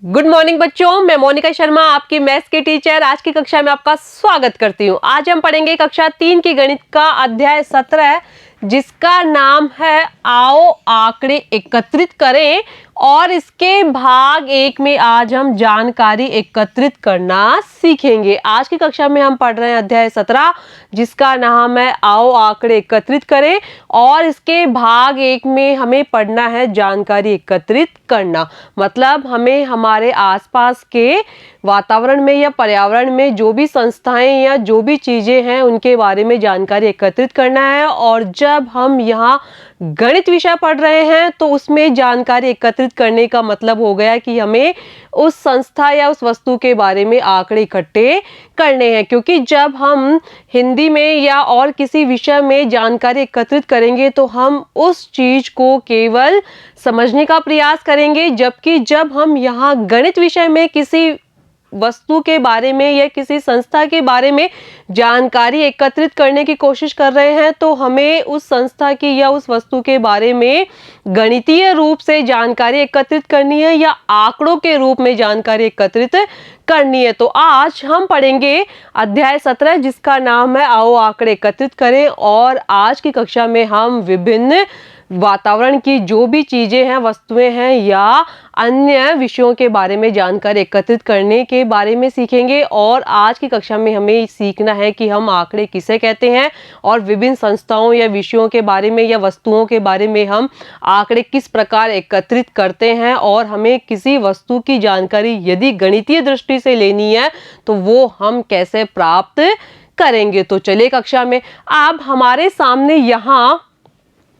Good morning बच्चों, मैं मोनिका शर्मा आपकी मैथ्स की टीचर आज की कक्षा में आपका स्वागत करती हूँ। आज हम पढ़ेंगे कक्षा 3 की गणित का अध्याय 17 जिसका नाम है आओ आंकड़े एकत्रित करें और इसके भाग 1 में आज हम जानकारी एकत्रित करना सीखेंगे। आज की कक्षा में हम पढ़ रहे हैं अध्याय 17 जिसका नाम है आओ आंकड़े एकत्रित करें और इसके भाग 1 में हमें पढ़ना है जानकारी एकत्रित करना। मतलब हमें हमारे आसपास के वातावरण में या पर्यावरण में जो भी संस्थाएं या जो भी चीजें हैं उनके बारे में जानकारी एकत्रित करना है। और जब हम यहाँ गणित विषय पढ़ रहे हैं तो उसमें जानकारी एकत्रित करने का मतलब हो गया कि हमें उस संस्था या उस वस्तु के बारे में आंकड़े इकट्ठे करने हैं। क्योंकि जब हम हिंदी में या और किसी विषय में जानकारी एकत्रित करेंगे तो हम उस चीज को केवल समझने का प्रयास करेंगे, जबकि जब हम यहाँ गणित विषय में किसी वस्तु के बारे में या किसी संस्था के बारे में जानकारी एकत्रित करने की कोशिश कर रहे हैं तो हमें उस संस्था की या उस वस्तु के बारे में गणितीय रूप से जानकारी एकत्रित करनी है या आंकड़ों के रूप में जानकारी एकत्रित करनी है। तो आज हम पढ़ेंगे अध्याय 17 जिसका नाम है आओ आंकड़े एकत्रित करें। और आज की कक्षा में हम विभिन्न वातावरण की जो भी चीजें हैं, वस्तुएं हैं या अन्य विषयों के बारे में जानकारी एकत्रित करने के बारे में सीखेंगे। और आज की कक्षा में हमें सीखना है कि हम आंकड़े किसे कहते हैं और विभिन्न संस्थाओं या विषयों के बारे में या वस्तुओं के बारे में हम आंकड़े किस प्रकार एकत्रित करते हैं और हमें किसी वस्तु की जानकारी यदि गणितीय दृष्टि से लेनी है तो वो हम कैसे प्राप्त करेंगे। तो चलिए कक्षा में अब हमारे सामने यहाँ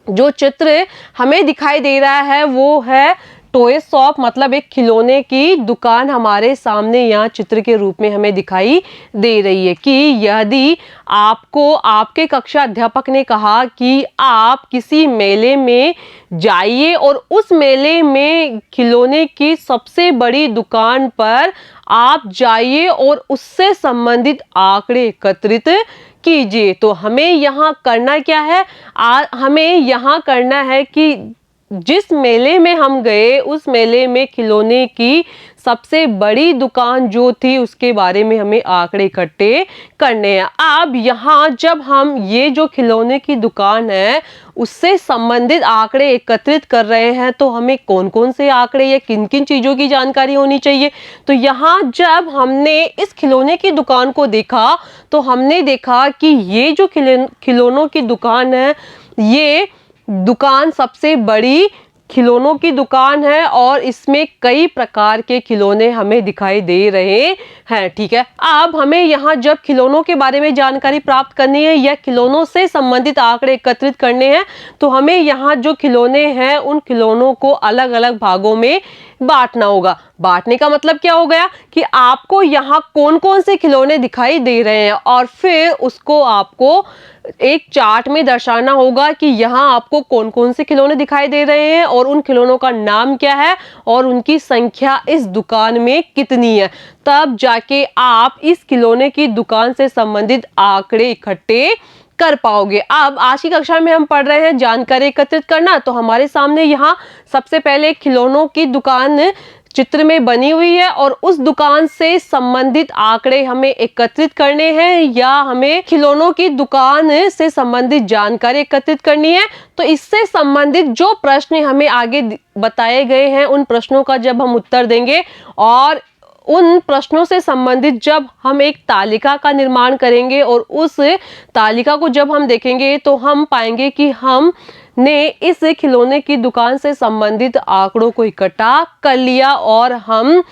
जो चित्र हमें दिखाई दे रहा है वो है टॉय शॉप, मतलब एक खिलौने की दुकान हमारे सामने यहाँ चित्र के रूप में हमें दिखाई दे रही है। कि यदि आपको आपके कक्षा अध्यापक ने कहा कि आप किसी मेले में जाइए और उस मेले में खिलौने की सबसे बड़ी दुकान पर आप जाइए और उससे संबंधित आंकड़े एकत्रित कीजिए। तो हमें यहाँ करना क्या है, हमें यहाँ करना है कि जिस मेले में हम गए उस मेले में खिलौने की सबसे बड़ी दुकान जो थी उसके बारे में हमें आंकड़े इकट्ठे करने हैं। अब यहाँ जब हम ये जो खिलौने की दुकान है उससे संबंधित आंकड़े एकत्रित कर रहे हैं तो हमें कौन कौन से आंकड़े या किन किन चीजों की जानकारी होनी चाहिए। तो यहाँ जब हमने इस खिलौने की दुकान को देखा तो हमने देखा कि ये जो खिलौनों की दुकान है ये दुकान सबसे बड़ी खिलौनों की दुकान है और इसमें कई प्रकार के खिलौने हमें दिखाई दे रहे हैं। ठीक है, अब हमें यहाँ जब खिलौनों के बारे में जानकारी प्राप्त करनी है या खिलौनों से संबंधित आंकड़े एकत्रित करने हैं तो हमें यहाँ जो खिलौने हैं उन खिलौनों को अलग अलग भागों में बांटना होगा। बांटने का मतलब क्या हो गया कि आपको यहाँ कौन कौन से खिलौने दिखाई दे रहे हैं और फिर उसको आपको एक चार्ट में दर्शाना होगा कि यहाँ आपको कौन कौन से खिलौने दिखाई दे रहे हैं और उन खिलौनों का नाम क्या है और उनकी संख्या इस दुकान में कितनी है। तब जाके आप इस खिलौने की दुकान से संबंधित आंकड़े इकट्ठे कर पाओगे। अब आज की कक्षा में हम पढ़ रहे हैं जानकारी एकत्रित करना। तो हमारे सामने यहाँ सबसे पहले खिलौनों की दुकान चित्र में बनी हुई है और उस दुकान से संबंधित आंकड़े हमें एकत्रित करने हैं या हमें खिलौनों की दुकान से संबंधित जानकारी एकत्रित करनी है। तो इससे संबंधित जो प्रश्न हमें आगे बताए गए हैं उन प्रश्नों का जब हम उत्तर देंगे और उन प्रश्नों से संबंधित जब हम एक तालिका का निर्माण करेंगे और उस तालिका को जब हम देखेंगे तो हम पाएंगे कि हम ने इस खिलौने की दुकान से संबंधित आंकड़ों को इकट्ठा कर लिया और हम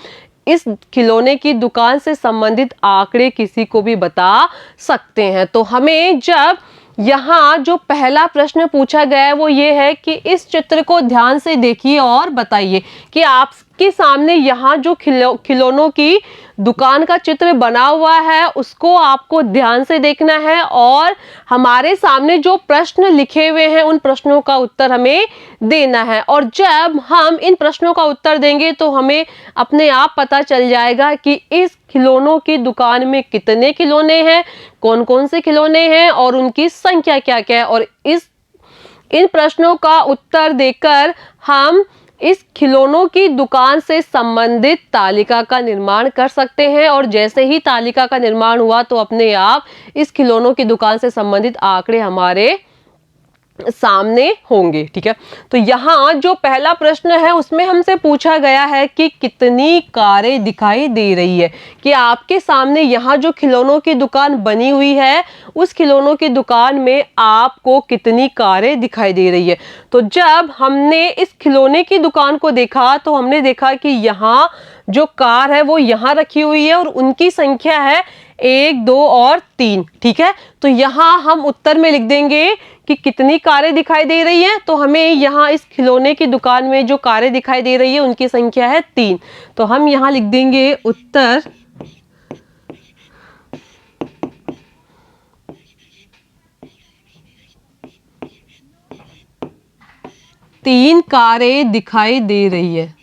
इस खिलौने की दुकान से संबंधित आंकड़े किसी को भी बता सकते हैं। तो हमें जब यहाँ जो पहला प्रश्न पूछा गया है वो ये है कि इस चित्र को ध्यान से देखिए और बताइए कि आपके सामने यहाँ जो खिलौनों की दुकान का चित्र बना हुआ है उसको आपको ध्यान से देखना है और हमारे सामने जो प्रश्न लिखे हुए हैं उन प्रश्नों का उत्तर हमें देना है। और जब हम इन प्रश्नों का उत्तर देंगे तो हमें अपने आप पता चल जाएगा कि इस खिलौनों की दुकान में कितने खिलौने हैं, कौन कौन से खिलौने हैं और उनकी संख्या क्या क्या है। और इन प्रश्नों का उत्तर देकर हम इस खिलौनों की दुकान से संबंधित तालिका का निर्माण कर सकते हैं और जैसे ही तालिका का निर्माण हुआ तो अपने आप इस खिलौनों की दुकान से संबंधित आंकड़े हमारे सामने होंगे। ठीक है, तो यहाँ जो पहला प्रश्न है उसमें हमसे पूछा गया है कि कितनी कारें दिखाई दे रही है, कि आपके सामने यहाँ जो खिलौनों की दुकान बनी हुई है उस खिलौनों की दुकान में आपको कितनी कारें दिखाई दे रही है। तो जब हमने इस खिलौने की दुकान को देखा तो हमने देखा कि यहाँ जो कार है वो यहाँ रखी हुई है और उनकी संख्या है 1, 2 और 3। ठीक है, तो यहाँ हम उत्तर में लिख देंगे कि कितनी कारें दिखाई दे रही हैं। तो हमें यहाँ इस खिलौने की दुकान में जो कारें दिखाई दे रही है उनकी संख्या है 3। तो हम यहाँ लिख देंगे उत्तर 3 कारें दिखाई दे रही है।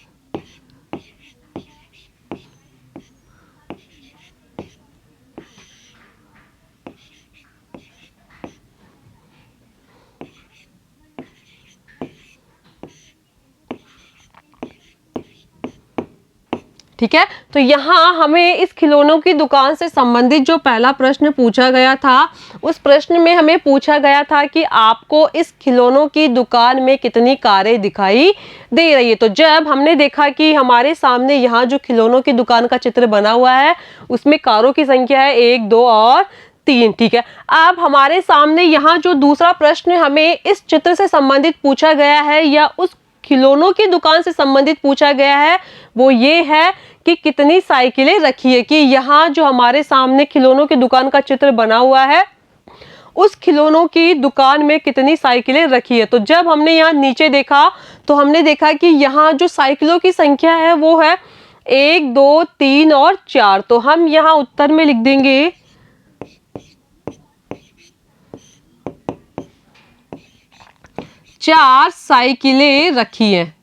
ठीक है, तो यहाँ हमें इस खिलौनों की दुकान से संबंधित जो पहला प्रश्न पूछा गया था उस प्रश्न में हमें पूछा गया था कि आपको इस खिलौनों की दुकान में कितनी कारें दिखाई दे रही है। तो जब हमने देखा कि हमारे सामने यहाँ जो खिलौनों की दुकान का चित्र बना हुआ है उसमें कारों की संख्या है 1, 2 और 3। ठीक है, अब हमारे सामने यहाँ जो दूसरा प्रश्न हमें इस चित्र से संबंधित पूछा गया है या उस खिलौनों की दुकान से संबंधित पूछा गया है वो ये है कि कितनी साइकिलें रखी है, कि यहाँ जो हमारे सामने खिलौनों की दुकान का चित्र बना हुआ है उस खिलौनों की दुकान में कितनी साइकिलें रखी है। तो जब हमने यहाँ नीचे देखा तो हमने देखा कि यहाँ जो साइकिलों की संख्या है वो है 1, 2, 3 और 4। तो हम यहाँ उत्तर में लिख देंगे 4 साइकिलें रखी हैं।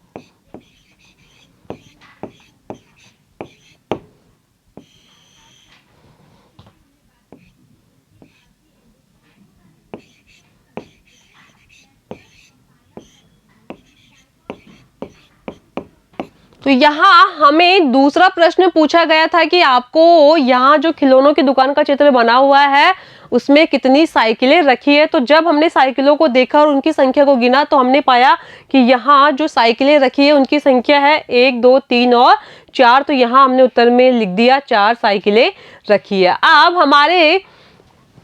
तो यहाँ हमें दूसरा प्रश्न पूछा गया था कि आपको यहाँ जो खिलौनों की दुकान का चित्र बना हुआ है उसमें कितनी साइकिलें रखी है। तो जब हमने साइकिलों को देखा और उनकी संख्या को गिना तो हमने पाया कि यहाँ जो साइकिलें रखी है उनकी संख्या है 1, 2, 3 और 4। तो यहाँ हमने उत्तर में लिख दिया 4 साइकिलें रखी है। अब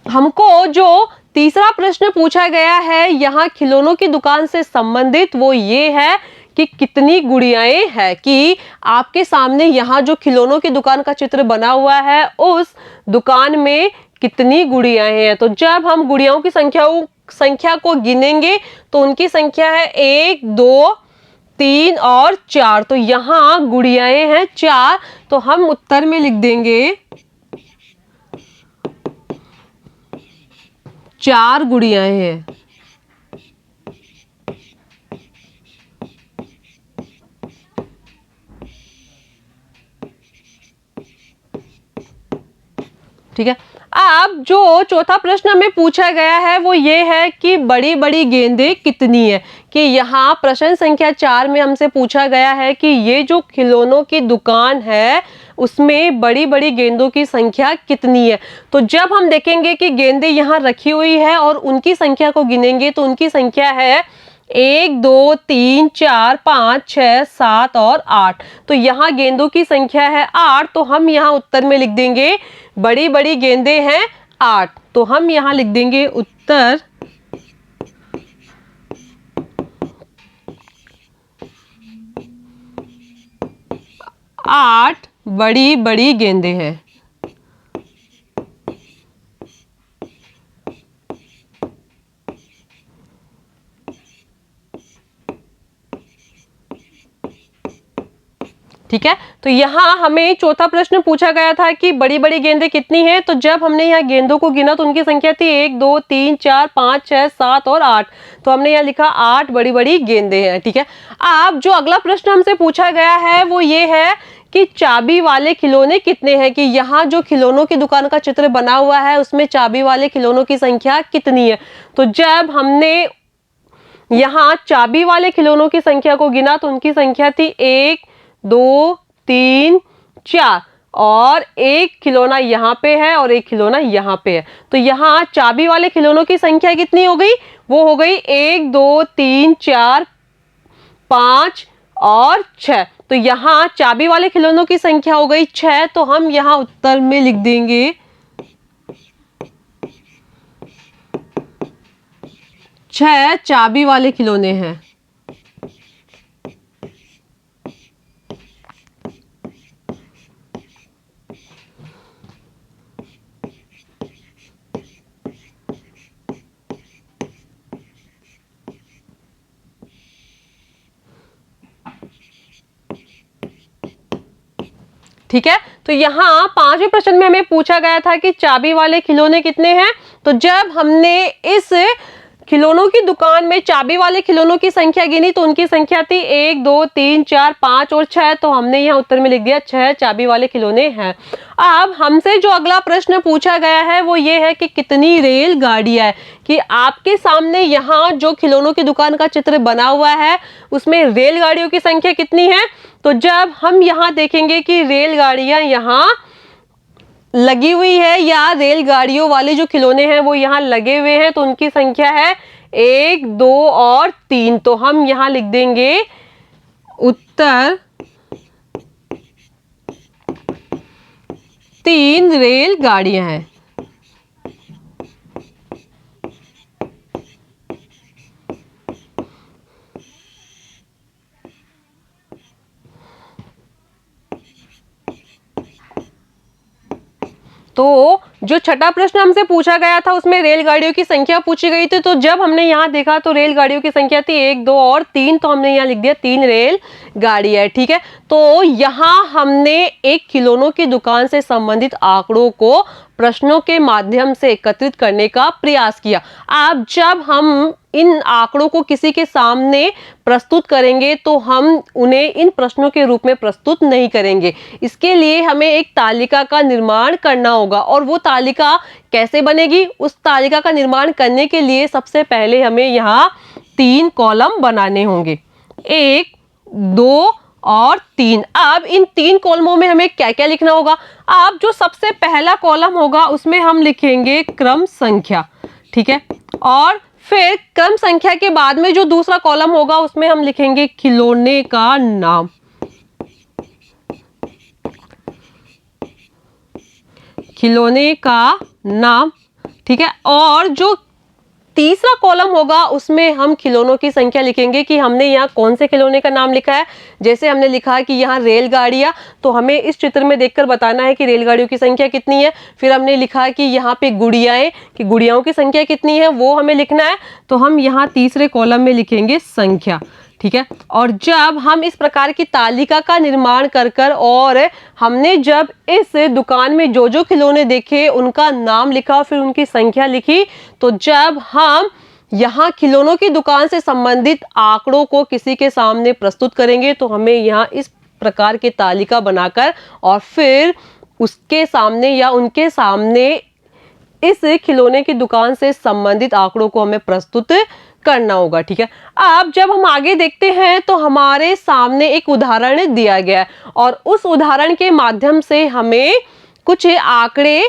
हमको जो तीसरा प्रश्न पूछा गया है यहाँ खिलौनों की दुकान से संबंधित वो ये है कि कितनी गुड़ियाएं हैं, कि आपके सामने यहाँ जो खिलौनों की दुकान का चित्र बना हुआ है उस दुकान में कितनी गुड़ियाएं हैं। तो जब हम गुड़ियाओं की संख्या को गिनेंगे तो उनकी संख्या है 1, 2, 3 और 4। तो यहाँ गुड़ियाएं हैं 4। तो हम उत्तर में लिख देंगे 4 गुड़ियाएं हैं। ठीक है, अब जो चौथा प्रश्न हमें पूछा गया है वो ये है कि बड़ी बड़ी गेंदें कितनी है, कि यहाँ प्रश्न संख्या 4 में हमसे पूछा गया है कि ये जो खिलौनों की दुकान है उसमें बड़ी बड़ी गेंदों की संख्या कितनी है। तो जब हम देखेंगे कि गेंदें यहाँ रखी हुई है और उनकी संख्या को गिनेंगे तो उनकी संख्या है 1, 2, 3, 4, 5, 6, 7 और 8। तो यहाँ गेंदों की संख्या है 8। तो हम यहाँ उत्तर में लिख देंगे बड़ी बड़ी गेंदें हैं 8। तो हम यहाँ लिख देंगे उत्तर 8 बड़ी बड़ी गेंदें हैं। ठीक है, तो यहाँ हमें चौथा प्रश्न पूछा गया था कि बड़ी बड़ी गेंदें कितनी हैं। तो जब हमने यहाँ गेंदों को गिना तो उनकी संख्या थी 1, 2, 3, 4, 5, 6, 7 और 8। तो हमने यहाँ लिखा 8 बड़ी बड़ी गेंदें हैं। ठीक है, अब जो अगला प्रश्न हमसे पूछा गया है वो ये है कि चाबी वाले खिलौने कितने हैं, कि यहाँ जो खिलौनों की दुकान का चित्र बना हुआ है उसमें चाबी वाले खिलौनों की संख्या कितनी है। तो जब हमने यहाँ चाबी वाले खिलौनों की संख्या को गिना तो उनकी संख्या थी 1 2 3 4 और एक खिलौना यहाँ पे है और एक खिलौना यहाँ पे है। तो यहाँ चाबी वाले खिलौनों की संख्या कितनी हो गई? वो हो गई 1 2 3 4 5 और 6। तो यहाँ चाबी वाले खिलौनों की संख्या हो गई 6। तो हम यहाँ उत्तर में लिख देंगे 6 चाबी वाले खिलौने हैं। ठीक है, तो यहाँ 5वें प्रश्न में हमें पूछा गया था कि चाबी वाले खिलौने कितने हैं। तो जब हमने इस खिलौनों की दुकान में चाबी वाले खिलौनों की संख्या गिनी तो उनकी संख्या थी 1 2 3 4 5 और 6। तो हमने यहाँ उत्तर में लिख दिया 6 चाबी वाले खिलौने हैं। अब हमसे जो अगला प्रश्न पूछा गया है वो ये है कि कितनी रेलगाड़ियां है, कि आपके सामने यहाँ जो खिलौनों की दुकान का चित्र बना हुआ है उसमें रेलगाड़ियों की संख्या कितनी है। तो जब हम यहाँ देखेंगे कि रेलगाड़ियां यहाँ लगी हुई है या रेलगाड़ियों वाले जो खिलौने हैं वो यहाँ लगे हुए हैं तो उनकी संख्या है 1 2 और 3। तो हम यहाँ लिख देंगे उत्तर 3 रेलगाड़ियां हैं। तो जो छठा प्रश्न हमसे पूछा गया था उसमें रेलगाड़ियों की संख्या पूछी गई थी। तो जब हमने यहाँ देखा तो रेलगाड़ियों की संख्या थी 1 2 और 3। तो हमने यहाँ लिख दिया 3 रेलगाड़ियां है। ठीक है, तो यहाँ हमने एक खिलौनों की दुकान से संबंधित आंकड़ों को प्रश्नों के माध्यम से एकत्रित करने का प्रयास किया। अब जब हम इन आंकड़ों को किसी के सामने प्रस्तुत करेंगे तो हम उन्हें इन प्रश्नों के रूप में प्रस्तुत नहीं करेंगे। इसके लिए हमें एक तालिका का निर्माण करना होगा। और वो तालिका कैसे बनेगी? उस तालिका का निर्माण करने के लिए सबसे पहले हमें यहाँ 3 कॉलम बनाने होंगे, 1 2 और 3। अब इन 3 कॉलमों में हमें क्या क्या लिखना होगा? अब जो सबसे पहला कॉलम होगा उसमें हम लिखेंगे क्रम संख्या। ठीक है, और फिर क्रम संख्या के बाद में जो दूसरा कॉलम होगा उसमें हम लिखेंगे खिलौने का नाम। खिलौने का नाम। ठीक है, और जो तीसरा कॉलम होगा उसमें हम खिलौनों की संख्या लिखेंगे कि हमने यहाँ कौन से खिलौने का नाम लिखा है। जैसे हमने लिखा है कि यहाँ रेलगाड़ियाँ, तो हमें इस चित्र में देखकर बताना है कि रेलगाड़ियों की संख्या कितनी है। फिर हमने लिखा है कि यहाँ पे गुड़ियाएं, कि गुड़ियाओं की संख्या कितनी है वो हमें लिखना है। तो हम यहाँ तीसरे कॉलम में लिखेंगे संख्या। ठीक है, और जब हम इस प्रकार की तालिका का निर्माण कर और हमने जब इस दुकान में जो जो खिलौने देखे उनका नाम लिखा फिर उनकी संख्या लिखी, तो जब हम यहाँ खिलौनों की दुकान से संबंधित आंकड़ों को किसी के सामने प्रस्तुत करेंगे तो हमें यहाँ इस प्रकार की तालिका बनाकर और फिर उसके सामने या उनके सामने इस खिलौने की दुकान से संबंधित आंकड़ों को हमें प्रस्तुत करना होगा। ठीक है, अब जब हम आगे देखते हैं तो हमारे सामने एक उदाहरण दिया गया है और उस उदाहरण के माध्यम से हमें कुछ आंकड़े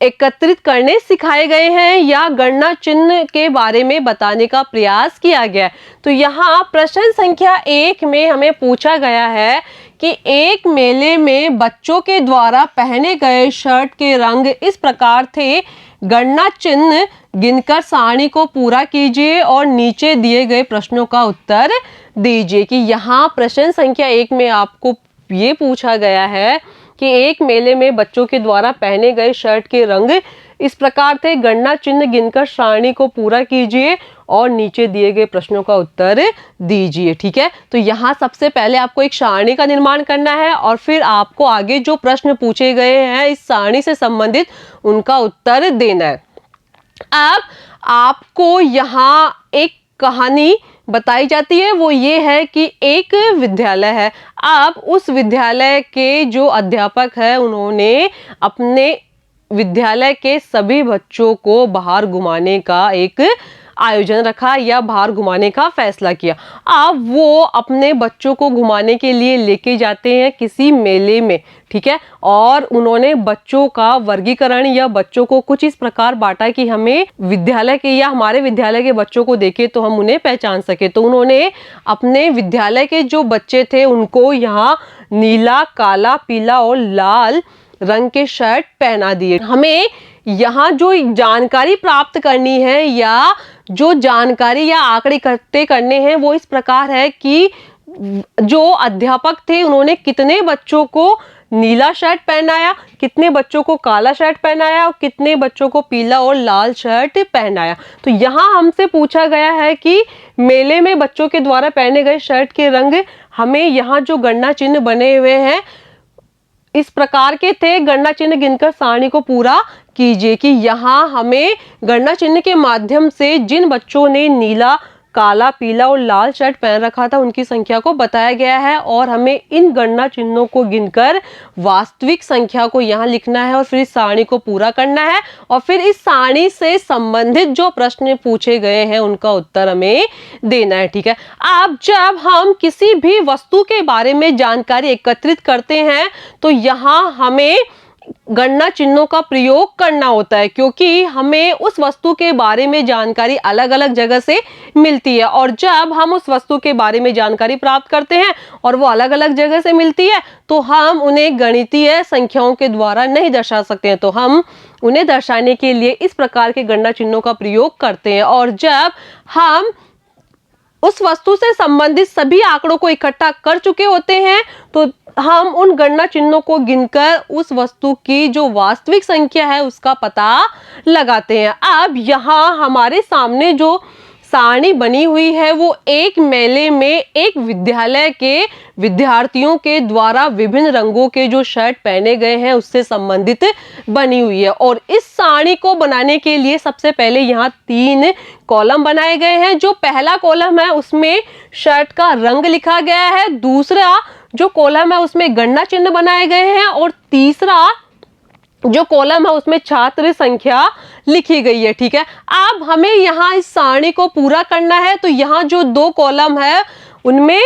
एकत्रित करने सिखाए गए हैं या गणना चिन्ह के बारे में बताने का प्रयास किया गया है। तो यहाँ प्रश्न संख्या 1 में हमें पूछा गया है कि एक मेले में बच्चों के द्वारा पहने गए शर्ट के रंग इस प्रकार थे, गणना चिन्ह गिनकर सारणी को पूरा कीजिए और नीचे दिए गए प्रश्नों का उत्तर दीजिए। कि यहाँ प्रश्न संख्या 1 में आपको ये पूछा गया है कि एक मेले में बच्चों के द्वारा पहने गए शर्ट के रंग इस प्रकार थे, गणना चिन्ह गिनकर सारणी को पूरा कीजिए और नीचे दिए गए प्रश्नों का उत्तर दीजिए। ठीक है, तो यहाँ सबसे पहले आपको एक सारणी का निर्माण करना है और फिर आपको आगे जो प्रश्न पूछे गए हैं इस सारणी से संबंधित उनका उत्तर देना है। अब आपको यहाँ एक कहानी बताई जाती है, वो ये है कि एक विद्यालय है। अब उस विद्यालय के जो अध्यापक है उन्होंने अपने विद्यालय के सभी बच्चों को बाहर घुमाने का एक आयोजन रखा या बाहर घुमाने का फैसला किया। अब वो अपने बच्चों को घुमाने के लिए लेके जाते हैं किसी मेले में, ठीक है, और उन्होंने बच्चों का वर्गीकरण या बच्चों को कुछ इस प्रकार बांटा कि हमें विद्यालय के या हमारे विद्यालय के बच्चों को देखे तो हम उन्हें पहचान सके। तो उन्होंने अपने विद्यालय के जो बच्चे थे उनको यहाँ नीला, काला, पीला और लाल रंग के शर्ट पहना दिए। हमें यहाँ जो जानकारी प्राप्त करनी है या जो जानकारी या आंकड़े इकट्ठे करने हैं वो इस प्रकार है कि जो अध्यापक थे उन्होंने कितने बच्चों को नीला शर्ट पहनाया, कितने बच्चों को काला शर्ट पहनाया और कितने बच्चों को पीला और लाल शर्ट पहनाया। तो यहाँ हमसे पूछा गया है कि मेले में बच्चों के द्वारा पहने गए शर्ट के रंग हमें यहाँ जो गणना चिन्ह बने हुए हैं इस प्रकार के थे। गणना चिन्ह गिनकर सारणी को पूरा कीजिए कि यहाँ हमें गणना चिन्ह के माध्यम से जिन बच्चों ने नीला, काला, पीला और लाल शर्ट पहन रखा था उनकी संख्या को बताया गया है और हमें इन गणना चिन्हों को गिनकर वास्तविक संख्या को यहाँ लिखना है और फिर इस सारणी को पूरा करना है और फिर इस सारणी से संबंधित जो प्रश्न पूछे गए हैं उनका उत्तर हमें देना है, ठीक है। अब जब हम किसी भी वस्तु के बारे में जानकारी एकत्रित करते हैं तो यहाँ हमें गणना चिन्हों का प्रयोग करना होता है क्योंकि हमें उस वस्तु के बारे में जानकारी अलग अलग जगह से मिलती है और जब हम उस वस्तु के बारे में जानकारी प्राप्त करते हैं और वो अलग अलग जगह से मिलती है तो हम उन्हें गणितीय संख्याओं के द्वारा नहीं दर्शा सकते हैं। तो हम उन्हें दर्शाने के लिए इस प्रकार के गणना चिन्हों का प्रयोग करते हैं और जब हम उस वस्तु से संबंधित सभी आंकड़ों को इकट्ठा कर चुके होते हैं तो हम उन गणना चिन्हों को गिनकर उस वस्तु की जो वास्तविक संख्या है उसका पता लगाते हैं। अब यहाँ हमारे सामने जो सारणी बनी हुई है वो एक मेले में एक विद्यालय के विद्यार्थियों के द्वारा विभिन्न रंगों के जो शर्ट पहने गए हैं उससे संबंधित बनी हुई है और इस सारणी को बनाने के लिए सबसे पहले यहाँ 3 कॉलम बनाए गए हैं। जो पहला कॉलम है उसमें शर्ट का रंग लिखा गया है, दूसरा जो कॉलम है उसमें गणना चिन्ह बनाए गए हैं और तीसरा जो कॉलम है उसमें छात्र संख्या लिखी गई है, ठीक है। अब हमें यहाँ इस सारणी को पूरा करना है तो यहाँ जो 2 कॉलम है उनमें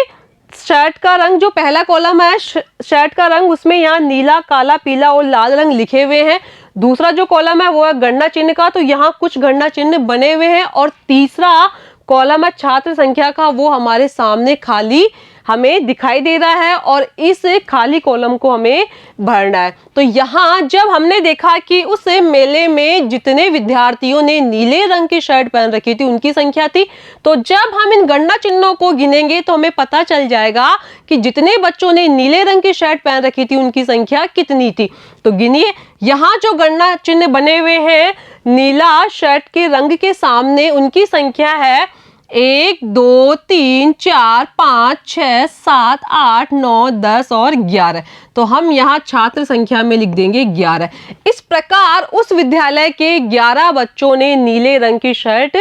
शर्ट का रंग, जो पहला कॉलम है शर्ट का रंग उसमें यहाँ नीला, काला, पीला और लाल रंग लिखे हुए हैं। दूसरा जो कॉलम है वो है गणना चिन्ह का, तो यहाँ कुछ गणना चिन्ह बने हुए हैं और तीसरा कॉलम है छात्र संख्या का, वो हमारे सामने खाली हमें दिखाई दे रहा है और इस खाली कॉलम को हमें भरना है। तो यहाँ जब हमने देखा कि उस मेले में जितने विद्यार्थियों ने नीले रंग की शर्ट पहन रखी थी उनकी संख्या थी, तो जब हम इन गणना चिन्हों को गिनेंगे तो हमें पता चल जाएगा कि जितने बच्चों ने नीले रंग की शर्ट पहन रखी थी उनकी संख्या कितनी थी। तो गिनिए, यहाँ जो गणना चिन्ह बने हुए हैं नीला शर्ट के रंग के सामने उनकी संख्या है 1 2 3 4 5 6 7 8 9 10 और 11। तो हम यहाँ छात्र संख्या में लिख देंगे 11। इस प्रकार उस विद्यालय के 11 बच्चों ने नीले रंग की शर्ट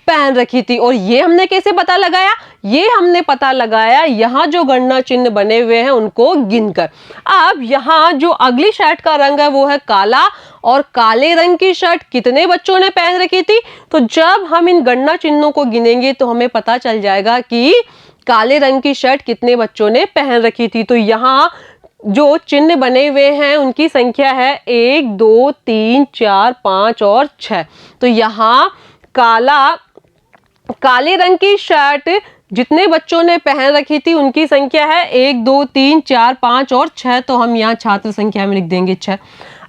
पहन रखी थी। और ये हमने कैसे पता लगाया? ये हमने पता लगाया यहाँ जो गणना चिन्ह बने हुए हैं उनको गिनकर। अब यहाँ जो अगली शर्ट का रंग है वो है काला, और काले रंग की शर्ट कितने बच्चों ने पहन रखी थी? तो जब हम इन गणना चिन्हों को गिनेंगे तो हमें पता चल जाएगा कि काले रंग की शर्ट कितने बच्चों ने पहन रखी थी। तो यहाँ जो चिन्ह बने हुए हैं उनकी संख्या है 1 2 3 4 5 और 6। तो यहाँ काले रंग की शर्ट जितने बच्चों ने पहन रखी थी उनकी संख्या है 1 2 3 4 5 और 6। तो हम यहाँ छात्र संख्या में लिख देंगे 6।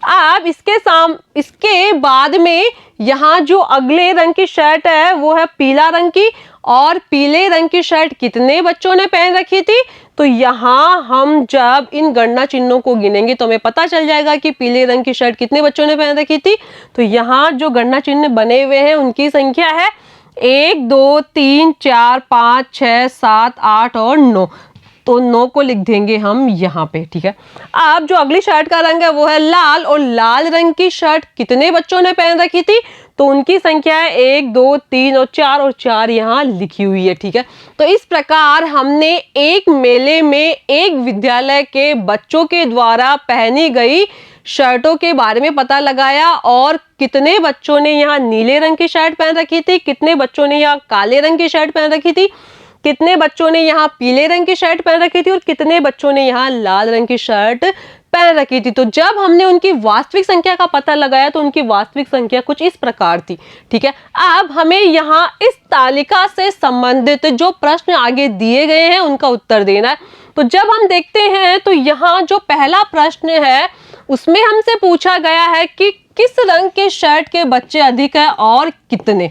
अब इसके बाद में यहाँ जो अगले रंग की शर्ट है वो है पीला रंग की, और पीले रंग की शर्ट कितने बच्चों ने पहन रखी थी? तो यहाँ हम जब इन गणना चिन्हों को गिनेंगे तो हमें पता चल जाएगा कि पीले रंग की शर्ट कितने बच्चों ने पहन रखी थी। तो यहाँ जो गणना चिन्ह बने हुए हैं उनकी संख्या है 1 2 3 4 5 6 7 8 और 9। तो 9 को लिख देंगे हम यहाँ पे, ठीक है। अब जो अगली शर्ट का रंग है वो है लाल, और लाल रंग की शर्ट कितने बच्चों ने पहन रखी थी? तो उनकी संख्या है 1 2 3 और 4 यहाँ लिखी हुई है, ठीक है। तो इस प्रकार हमने एक मेले में एक विद्यालय के बच्चों के द्वारा पहनी गई शर्टों के बारे में पता लगाया और कितने बच्चों ने यहाँ नीले रंग की शर्ट पहन रखी थी, कितने बच्चों ने यहाँ काले रंग की शर्ट पहन रखी थी, कितने बच्चों ने यहाँ पीले रंग की शर्ट पहन रखी थी और कितने बच्चों ने यहाँ लाल रंग की शर्ट पहन रखी थी। तो जब हमने उनकी वास्तविक संख्या का पता लगाया तो उनकी वास्तविक संख्या कुछ इस प्रकार थी। ठीक है, अब हमें यहाँ इस तालिका से संबंधित जो प्रश्न आगे दिए गए हैं उनका उत्तर देना है। तो जब हम देखते हैं तो यहाँ जो पहला प्रश्न है उसमें हमसे पूछा गया है कि किस रंग के शर्ट के बच्चे अधिक हैं और कितने,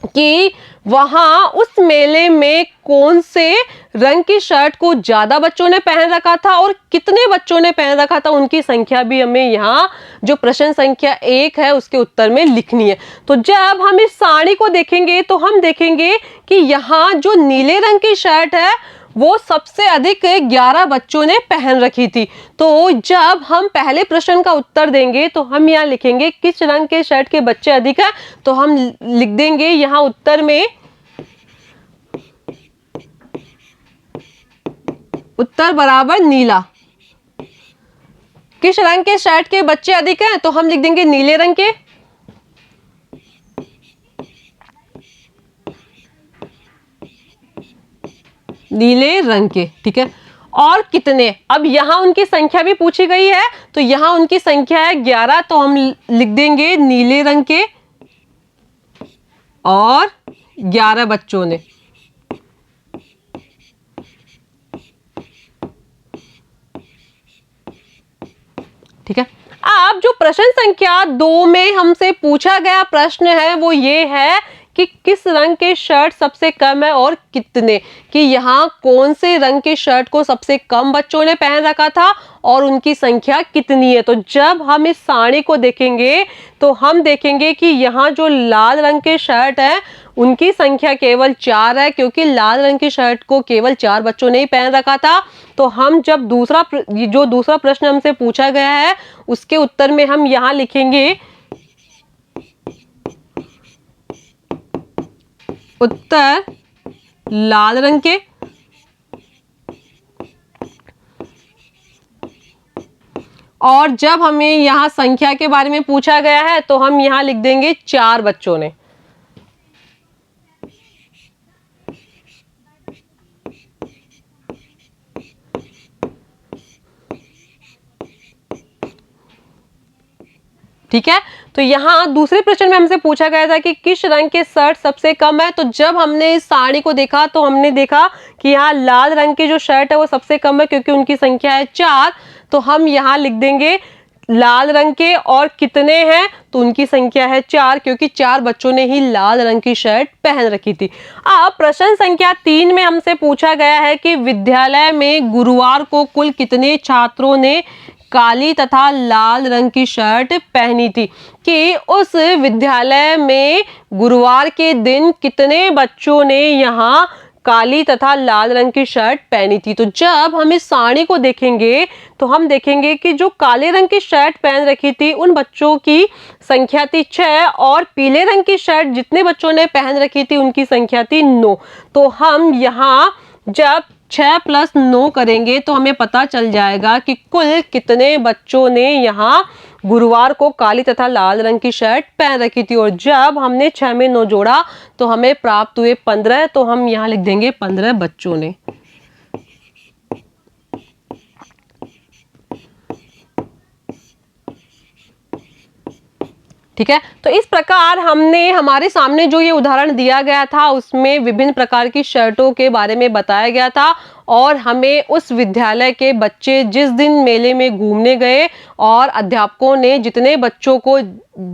कि वहां उस मेले में कौन से रंग की शर्ट को ज्यादा बच्चों ने पहन रखा था और कितने बच्चों ने पहन रखा था, उनकी संख्या भी हमें यहाँ जो प्रश्न संख्या 1 है उसके उत्तर में लिखनी है। तो जब हम इस सारणी को देखेंगे तो हम देखेंगे कि यहाँ जो नीले रंग की शर्ट है वो सबसे अधिक 11 बच्चों ने पहन रखी थी। तो जब हम पहले प्रश्न का उत्तर देंगे तो हम यहाँ लिखेंगे किस रंग के शर्ट के बच्चे अधिक है, तो हम लिख देंगे यहाँ उत्तर में उत्तर बराबर नीला। किस रंग के शर्ट के बच्चे अधिक हैं, तो हम लिख देंगे नीले रंग के। नीले रंग के, ठीक है। और कितने, अब यहां उनकी संख्या भी पूछी गई है तो यहां उनकी संख्या है 11, तो हम लिख देंगे नीले रंग के और 11 बच्चों ने। ठीक है, अब जो प्रश्न संख्या 2 में हमसे पूछा गया प्रश्न है वो ये है कि किस रंग के शर्ट सबसे कम है और कितने, कि यहाँ कौन से रंग के शर्ट को सबसे कम बच्चों ने पहन रखा था और उनकी संख्या कितनी है। तो जब हम इस सारणी को देखेंगे तो हम देखेंगे कि यहाँ जो लाल रंग के शर्ट है उनकी संख्या केवल 4 है, क्योंकि लाल रंग की शर्ट को केवल 4 बच्चों ने ही पहन रखा था। तो हम जब दूसरा प्रश्न हमसे पूछा गया है उसके उत्तर में हम यहाँ लिखेंगे उत्तर लाल रंग के। और जब हमें यहाँ संख्या के बारे में पूछा गया है तो हम यहाँ लिख देंगे 4 बच्चों ने। ठीक है, तो यहाँ दूसरे प्रश्न में हमसे पूछा गया था कि किस रंग के शर्ट सबसे कम है। तो जब हमने इस सारणी को देखा तो हमने देखा कि यहाँ लाल रंग की जो शर्ट है वो सबसे कम है क्योंकि उनकी संख्या है 4। तो हम यहाँ लिख देंगे लाल रंग के, और कितने हैं तो उनकी संख्या है 4, क्योंकि 4 बच्चों ने ही लाल रंग की शर्ट पहन रखी थी। अब प्रश्न संख्या 3 में हमसे पूछा गया है कि विद्यालय में गुरुवार को कुल कितने छात्रों ने काली तथा लाल रंग की शर्ट पहनी थी, कि उस विद्यालय में गुरुवार के दिन कितने बच्चों ने यहाँ काली तथा लाल रंग की शर्ट पहनी थी। तो जब हम इस सारणी को देखेंगे तो हम देखेंगे कि जो काले रंग की शर्ट पहन रखी थी उन बच्चों की संख्या थी 6 और पीले रंग की शर्ट जितने बच्चों ने पहन रखी थी उनकी संख्या थी 9। तो हम यहाँ जब 6 + 9 करेंगे तो हमें पता चल जाएगा कि कुल कितने बच्चों ने यहाँ गुरुवार को काली तथा लाल रंग की शर्ट पहन रखी थी। और जब हमने 6 में 9 जोड़ा तो हमें प्राप्त हुए 15, तो हम यहाँ लिख देंगे 15 बच्चों ने। ठीक है, तो इस प्रकार हमने हमारे सामने जो ये उदाहरण दिया गया था उसमें विभिन्न प्रकार की शर्टों के बारे में बताया गया था और हमें उस विद्यालय के बच्चे जिस दिन मेले में घूमने गए और अध्यापकों ने जितने बच्चों को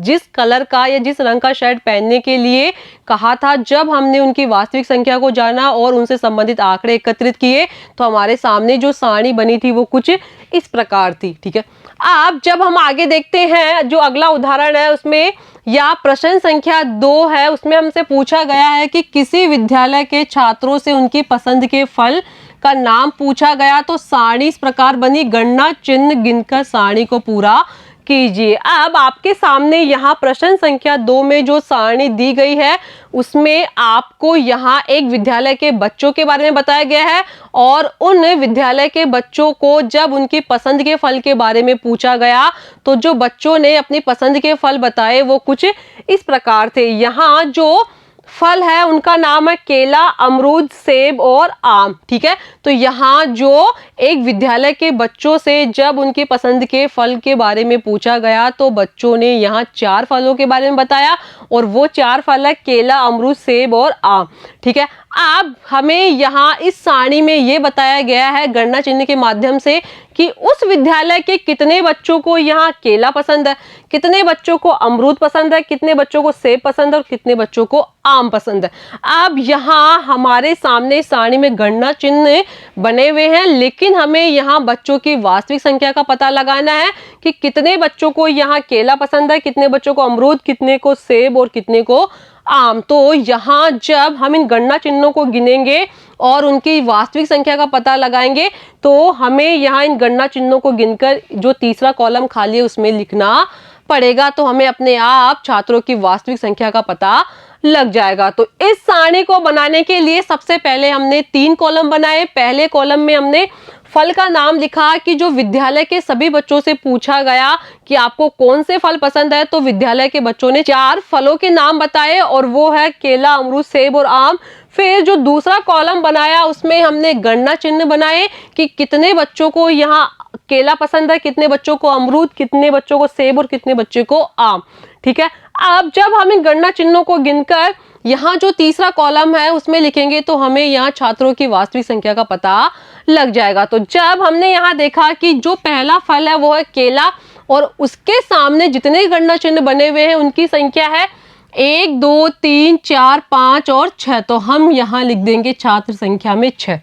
जिस कलर का या जिस रंग का शर्ट पहनने के लिए कहा था, जब हमने उनकी वास्तविक संख्या को जाना और उनसे संबंधित आंकड़े एकत्रित किए तो हमारे सामने जो सारणी बनी थी वो कुछ इस प्रकार थी। ठीक है, अब जब हम आगे देखते हैं जो अगला उदाहरण है उसमें या प्रश्न संख्या 2 है, उसमें हमसे पूछा गया है कि किसी विद्यालय के छात्रों से उनकी पसंद के फल का नाम पूछा गया। तो सारणी इस प्रकार बनी, गणना चिन्ह गिनकर सारणी को पूरा कीजिए। अब आपके सामने यहाँ प्रश्न संख्या 2 में जो सारणी दी गई है उसमें आपको यहाँ एक विद्यालय के बच्चों के बारे में बताया गया है और उन विद्यालय के बच्चों को जब उनकी पसंद के फल के बारे में पूछा गया तो जो बच्चों ने अपनी पसंद के फल बताए वो कुछ इस प्रकार थे। यहाँ जो फल है उनका नाम है केला, अमरूद, सेब और आम। ठीक है, तो यहाँ जो एक विद्यालय के बच्चों से जब उनकी पसंद के फल के बारे में पूछा गया तो बच्चों ने यहाँ 4 फलों के बारे में बताया और वो 4 फल है केला, अमरूद, सेब और आम। ठीक है, अब हमें यहाँ इस सारणी में ये बताया गया है गणना चिन्ह के माध्यम से कि उस विद्यालय के कितने बच्चों को यहाँ केला पसंद है, कितने बच्चों को अमरूद पसंद है, कितने बच्चों को सेब पसंद है और कितने बच्चों को आम पसंद है। अब यहाँ हमारे सामने सारणी में गणना चिन्ह बने हुए हैं, लेकिन हमें यहाँ बच्चों की वास्तविक संख्या का पता लगाना है कि कितने बच्चों को यहाँ केला पसंद है, कितने बच्चों को अमरूद, कितने को सेब और कितने को आम। तो यहाँ जब हम इन गणना चिन्हों को गिनेंगे और उनकी वास्तविक संख्या का पता लगाएंगे तो हमें यहाँ इन गणना चिन्हों को गिनकर जो तीसरा कॉलम खाली है उसमें लिखना पड़ेगा, तो हमें अपने आप छात्रों की वास्तविक संख्या का पता लग जाएगा। तो इस सारणी को बनाने के लिए सबसे पहले हमने 3 कॉलम बनाए। पहले कॉलम में हमने फल का नाम लिखा कि जो विद्यालय के सभी बच्चों से पूछा गया कि आपको कौन से फल पसंद है, तो विद्यालय के बच्चों ने 4 फलों के नाम बताए और वो है केला, अमरूद, सेब और आम। फिर जो दूसरा कॉलम बनाया उसमें हमने गणना चिन्ह बनाए कि कितने बच्चों को यहाँ केला पसंद है, कितने बच्चों को अमरूद, कितने बच्चों को सेब और कितने बच्चों को आम। ठीक है, अब जब हम इन गणना चिन्हों को गिनकर यहाँ जो तीसरा कॉलम है उसमें लिखेंगे तो हमें यहाँ छात्रों की वास्तविक संख्या का पता लग जाएगा। तो जब हमने यहाँ देखा कि जो पहला फल है वो है केला और उसके सामने जितने गणना चिन्ह बने हुए हैं उनकी संख्या है 1, 2, 3, 4, 5 और 6, तो हम यहाँ लिख देंगे छात्र संख्या में 6।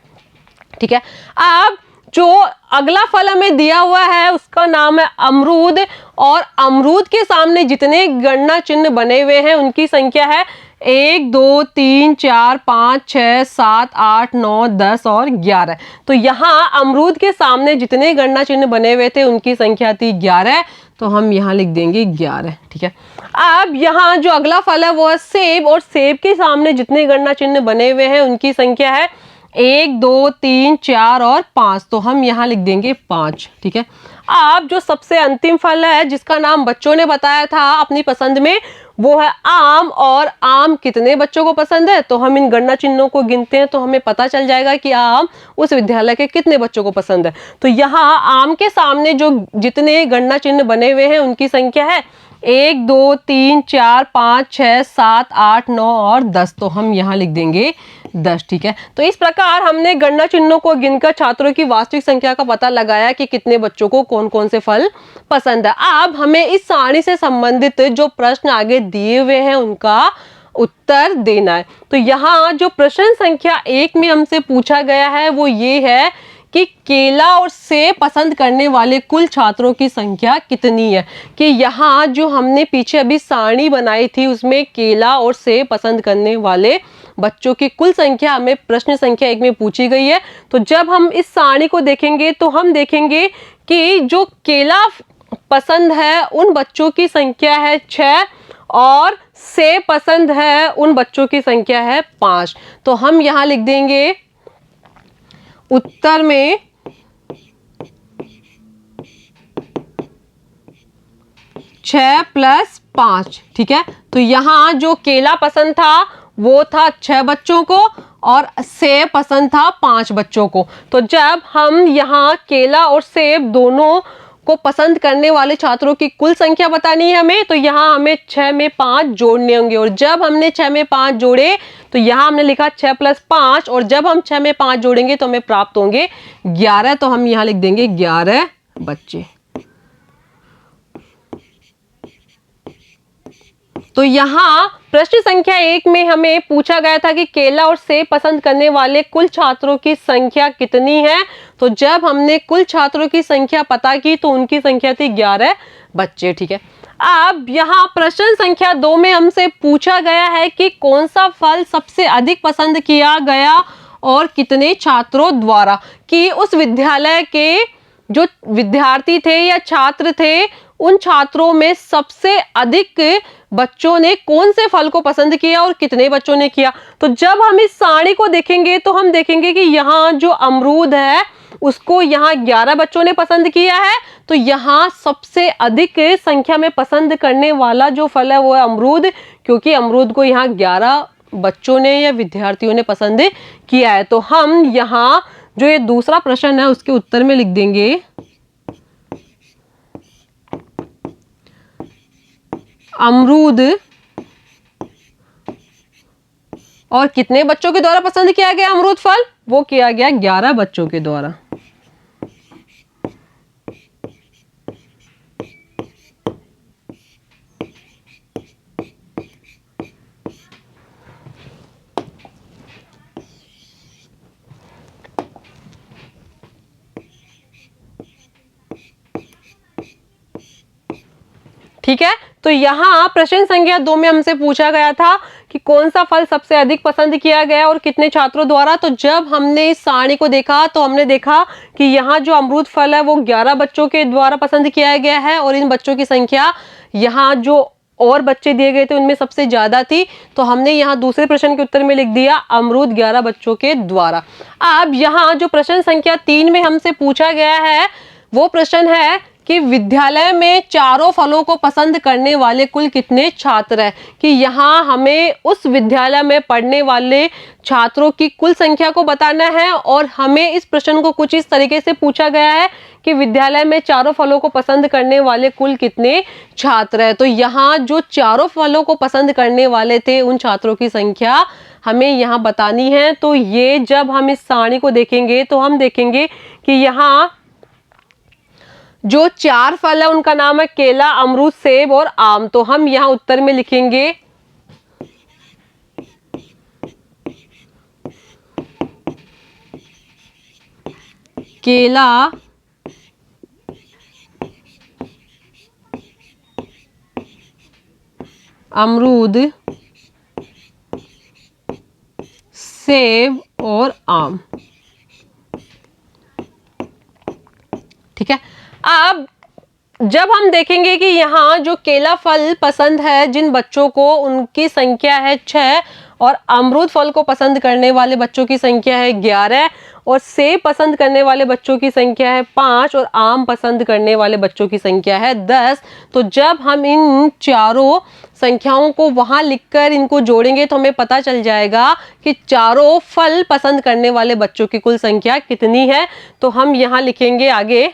ठीक है, अब जो अगला फल हमें दिया हुआ है उसका नाम है अमरूद और अमरूद के सामने जितने गणना चिन्ह बने हुए हैं उनकी संख्या है 1, 2, 3, 4, 5, 6, 7, 8, 9, 10 और 11। तो यहाँ अमरूद के सामने जितने गणना चिन्ह बने हुए थे उनकी संख्या थी 11, तो हम यहाँ लिख देंगे 11। ठीक है, अब यहाँ जो अगला फल है वो है सेब और सेब के सामने जितने गणना चिन्ह बने हुए हैं उनकी संख्या है 1, 2, 3, 4 और 5, तो हम यहाँ लिख देंगे 5। ठीक है, अब जो सबसे अंतिम फल है जिसका नाम बच्चों ने बताया था अपनी पसंद में वो है आम और आम कितने बच्चों को पसंद है, तो हम इन गणना चिन्हों को गिनते हैं तो हमें पता चल जाएगा कि आम उस विद्यालय के कितने बच्चों को पसंद है। तो यहाँ आम के सामने जो जितने गणना चिन्ह बने हुए हैं उनकी संख्या है 1, 2, 3, 4, 5, 6, 7, 8, 9 और 10, तो हम यहाँ लिख देंगे 10। ठीक है, तो इस प्रकार हमने गणना चिन्हों को गिनकर छात्रों की वास्तविक संख्या का पता लगाया कि कितने बच्चों को कौन कौन से फल पसंद है। अब हमें इस सारणी से संबंधित जो प्रश्न आगे दिए हुए हैं उनका उत्तर देना है। तो यहाँ जो प्रश्न संख्या 1 में हमसे पूछा गया है वो ये है कि केला और सेब पसंद करने वाले कुल छात्रों की संख्या कितनी है। कि यहाँ जो हमने पीछे अभी सारणी बनाई थी उसमें केला और सेब पसंद करने वाले बच्चों की कुल संख्या हमें प्रश्न संख्या 1 में पूछी गई है। तो जब हम इस सारणी को देखेंगे तो हम देखेंगे कि जो केला पसंद है उन बच्चों की संख्या है 6 और सेब पसंद है उन बच्चों की संख्या है 5। तो हम यहाँ लिख देंगे उत्तर में 6 + 5। ठीक है, तो यहाँ जो केला पसंद था वो था 6 बच्चों को और सेब पसंद था 5 बच्चों को। तो जब हम यहाँ केला और सेब दोनों को पसंद करने वाले छात्रों की कुल संख्या बतानी है हमें, तो यहाँ हमें 6 में 5 जोड़ने होंगे और जब हमने 6 में 5 जोड़े तो यहाँ हमने लिखा 6 + 5 और जब हम 6 में 5 जोड़ेंगे तो हमें प्राप्त होंगे 11, तो हम यहाँ लिख देंगे 11 बच्चे। तो यहाँ प्रश्न संख्या 1 में हमें पूछा गया था कि केला और सेब पसंद करने वाले कुल छात्रों की संख्या कितनी है। तो जब हमने कुल छात्रों की संख्या पता की तो उनकी संख्या थी 11 बच्चे। ठीक है, अब यहाँ प्रश्न संख्या 2 में हमसे पूछा गया है कि कौन सा फल सबसे अधिक पसंद किया गया और कितने छात्रों द्वारा। कि उस विद्यालय के जो विद्यार्थी थे या छात्र थे उन छात्रों में सबसे अधिक बच्चों ने कौन से फल को पसंद किया और कितने बच्चों ने किया। तो जब हम इस सारणी को देखेंगे तो हम देखेंगे कि यहाँ जो अमरूद है उसको यहाँ 11 बच्चों ने पसंद किया है। तो यहाँ सबसे अधिक संख्या में पसंद करने वाला जो फल है वो है अमरूद, क्योंकि अमरूद को यहाँ 11 बच्चों ने या विद्यार्थियों ने पसंद किया है। तो हम यहाँ जो ये दूसरा प्रश्न है उसके उत्तर में लिख देंगे अमरूद और कितने बच्चों के द्वारा पसंद किया गया अमरूद फल, वो किया गया 11 बच्चों के द्वारा। ठीक है, तो यहाँ प्रश्न संख्या 2 में हमसे पूछा गया था कि कौन सा फल सबसे अधिक पसंद किया गया और कितने छात्रों द्वारा। तो जब हमने इस सारणी को देखा तो हमने देखा कि यहाँ जो अमरूद फल है वो 11 बच्चों के द्वारा पसंद किया गया है और इन बच्चों की संख्या यहाँ जो और बच्चे दिए गए थे उनमें सबसे ज्यादा थी। तो हमने यहाँ दूसरे प्रश्न के उत्तर में लिख दिया अमरूद 11 बच्चों के द्वारा। अब यहाँ जो प्रश्न संख्या 3 में हमसे पूछा गया है वो प्रश्न है कि विद्यालय में चारों फलों को पसंद करने वाले कुल कितने छात्र हैं। कि यहाँ हमें उस विद्यालय में पढ़ने वाले छात्रों की कुल संख्या को बताना है और हमें इस प्रश्न को कुछ इस तरीके से पूछा गया है कि विद्यालय में चारों फलों को पसंद करने वाले कुल कितने छात्र हैं। तो यहाँ जो चारों फलों को पसंद करने वाले थे उन छात्रों की संख्या हमें यहाँ बतानी है। तो ये जब हम इस सारणी को देखेंगे तो हम देखेंगे कि यहाँ जो 4 फल है उनका नाम है केला, अमरूद, सेब और आम। तो हम यहाँ उत्तर में लिखेंगे केला, अमरूद, सेब और आम। ठीक है, अब जब हम देखेंगे कि यहाँ जो केला फल पसंद है जिन बच्चों को उनकी संख्या है 6 और अमरूद फल को पसंद करने वाले बच्चों की संख्या है 11 और सेब पसंद करने वाले बच्चों की संख्या है 5 और आम पसंद करने वाले बच्चों की संख्या है 10। तो जब हम इन चारों संख्याओं को वहां लिखकर इनको जोड़ेंगे तो हमें पता चल जाएगा कि चारों फल पसंद करने वाले बच्चों की कुल संख्या कितनी है। तो हम यहाँ लिखेंगे आगे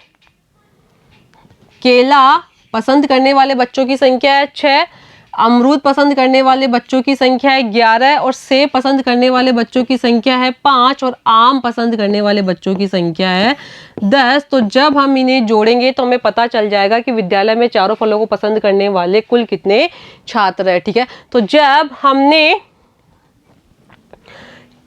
केला पसंद करने वाले बच्चों की संख्या है 6, अमरूद पसंद करने वाले बच्चों की संख्या है 11 और सेब पसंद करने वाले बच्चों की संख्या है 5 और आम पसंद करने वाले बच्चों की संख्या है 10। तो जब हम इन्हें जोड़ेंगे तो हमें पता चल जाएगा कि विद्यालय में चारों फलों को पसंद करने वाले कुल कितने छात्र हैं। ठीक है, तो जब हमने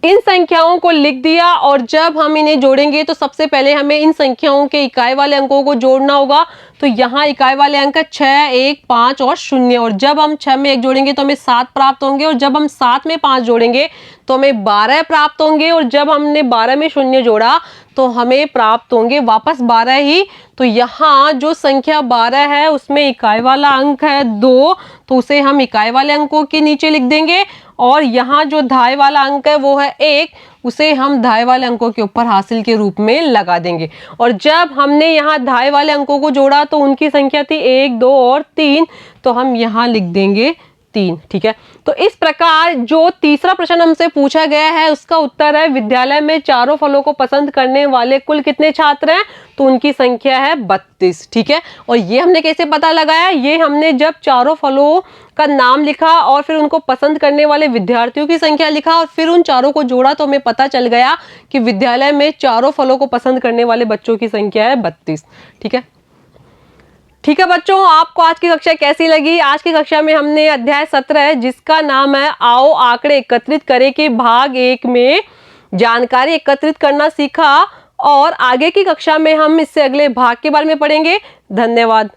इन संख्याओं को लिख दिया और जब हम इन्हें जोड़ेंगे तो सबसे पहले हमें इन संख्याओं के इकाई वाले अंकों को जोड़ना होगा। तो यहाँ इकाई वाले अंक 6, 1, 5 और 0 और जब हम 6 में 1 जोड़ेंगे तो हमें 7 प्राप्त होंगे और जब हम 7 में 5 जोड़ेंगे तो हमें 12 प्राप्त होंगे और जब हमने 12 में 0 जोड़ा तो हमें प्राप्त होंगे वापस 12 ही। तो यहाँ जो संख्या 12 है उसमें इकाई वाला अंक है 2, तो उसे हम इकाई वाले अंकों के नीचे लिख देंगे और यहाँ जो धाई वाला अंक है वो है 1, उसे हम धाई वाले अंकों के ऊपर हासिल के रूप में लगा देंगे। और जब हमने यहाँ धाई वाले अंकों को जोड़ा तो उनकी संख्या थी 1, 2 और 3, तो हम यहाँ लिख देंगे 3। ठीक है, तो इस प्रकार जो तीसरा प्रश्न हमसे पूछा गया है उसका उत्तर है विद्यालय में चारों फलों को पसंद करने वाले कुल कितने छात्र हैं, तो उनकी संख्या है 32। ठीक है, और ये हमने कैसे पता लगाया, ये हमने जब चारों फलों का नाम लिखा और फिर उनको पसंद करने वाले विद्यार्थियों की संख्या लिखा और फिर उन चारों को जोड़ा तो हमें पता चल गया कि विद्यालय में चारों फलों को पसंद करने वाले बच्चों की संख्या है 32। ठीक है बच्चों, आपको आज की कक्षा कैसी लगी। आज की कक्षा में हमने अध्याय 17 जिसका नाम है आओ आंकड़े एकत्रित करें के भाग 1 में जानकारी एकत्रित करना सीखा और आगे की कक्षा में हम इससे अगले भाग के बारे में पढ़ेंगे। धन्यवाद।